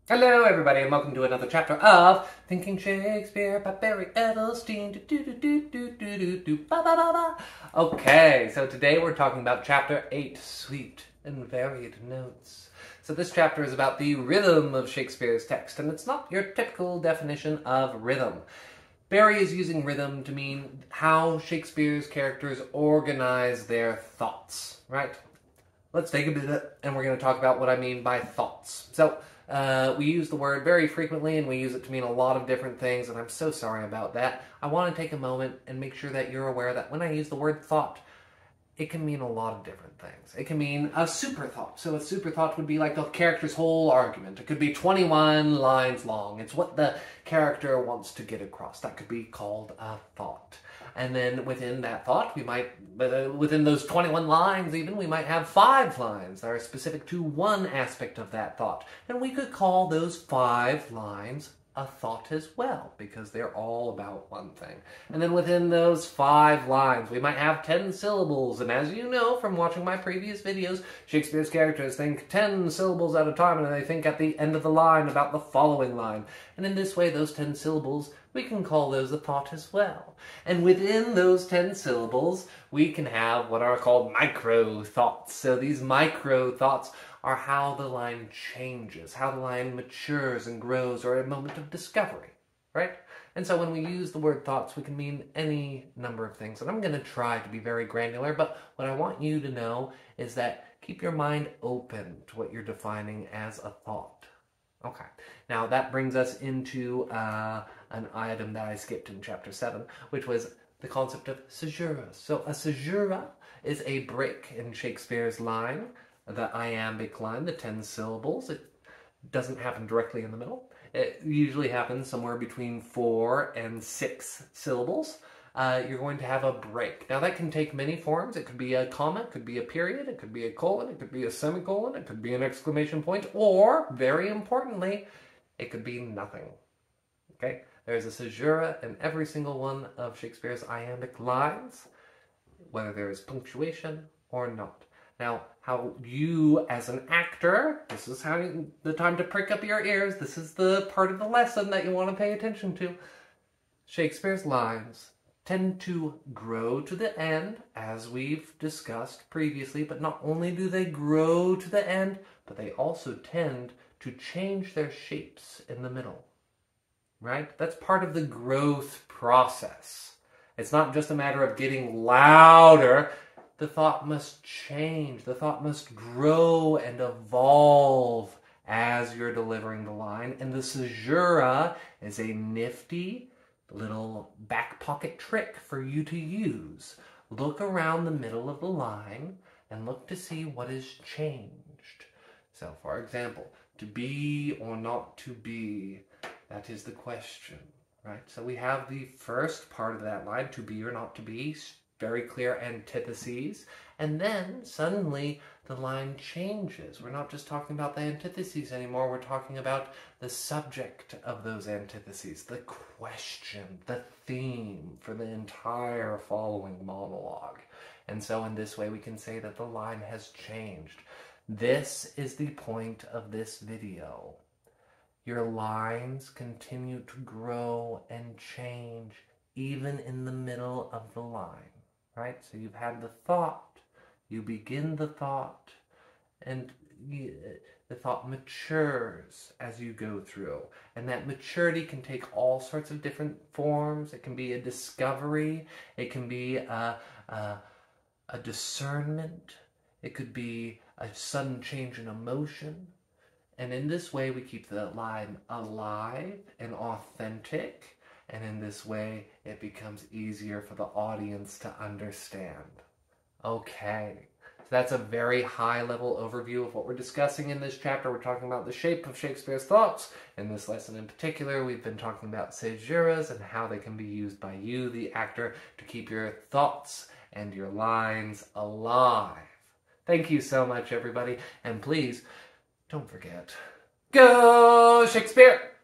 Hello everybody and welcome to another chapter of Thinking Shakespeare by Barry Edelstein. Okay, so today we're talking about chapter 8, Sweet and Varied Notes. So this chapter is about the rhythm of Shakespeare's text, and it's not your typical definition of rhythm. Barry is using rhythm to mean how Shakespeare's characters organize their thoughts, right? Let's take a minute and we're going to talk about what I mean by thoughts. So, we use the word very frequently and we use it to mean a lot of different things, and I'm so sorry about that. I want to take a moment and make sure that you're aware that when I use the word thought, it can mean a lot of different things. It can mean a super thought. So a super thought would be like the character's whole argument. It could be 21 lines long. It's what the character wants to get across. That could be called a thought. And then within that thought, we might, within those 21 lines even, we might have 5 lines that are specific to one aspect of that thought. And we could call those 5 lines a thought as well, because they're all about one thing. And then within those 5 lines, we might have 10 syllables. And as you know from watching my previous videos, Shakespeare's characters think 10 syllables at a time, and they think at the end of the line about the following line. And in this way, those 10 syllables, we can call those a thought as well. And within those 10 syllables, we can have what are called micro thoughts. So these micro thoughts are how the line changes, how the line matures and grows, or a moment of discovery, right? And so when we use the word thoughts, we can mean any number of things. And I'm going to try to be very granular, but what I want you to know is that keep your mind open to what you're defining as a thought. Okay, now that brings us into an item that I skipped in chapter 7, which was the concept of caesuras. So a caesura is a break in Shakespeare's line, the iambic line, the 10 syllables. It doesn't happen directly in the middle. It usually happens somewhere between 4 and 6 syllables. You're going to have a break. Now that can take many forms. It could be a comma, it could be a period, it could be a colon, it could be a semicolon, it could be an exclamation point, or, very importantly, it could be nothing. Okay? There's a caesura in every single one of Shakespeare's iambic lines, whether there is punctuation or not. Now, how you, as an actor, this is the time to prick up your ears. This is the part of the lesson that you want to pay attention to. Shakespeare's lines tend to grow to the end, as we've discussed previously, but not only do they grow to the end, but they also tend to change their shapes in the middle, right? That's part of the growth process. It's not just a matter of getting louder. The thought must change. The thought must grow and evolve as you're delivering the line. And the caesura is a nifty little back pocket trick for you to use. Look around the middle of the line and look to see what has changed. So, for example, to be or not to be, that is the question, right? So we have the first part of that line, to be or not to be, very clear antitheses, and then suddenly the line changes. We're not just talking about the antitheses anymore, we're talking about the subject of those antitheses, the question, the theme for the entire following monologue. And so in this way we can say that the line has changed. This is the point of this video. Your lines continue to grow and change even in the middle of the line. Right? So you've had the thought, you begin the thought, and the thought matures as you go through. And that maturity can take all sorts of different forms. It can be a discovery, it can be a discernment, it could be a sudden change in emotion. And in this way we keep the line alive and authentic. And in this way, it becomes easier for the audience to understand. Okay, so that's a very high-level overview of what we're discussing in this chapter. We're talking about the shape of Shakespeare's thoughts. In this lesson in particular, we've been talking about caesuras and how they can be used by you, the actor, to keep your thoughts and your lines alive. Thank you so much, everybody. And please, don't forget, go Shakespeare!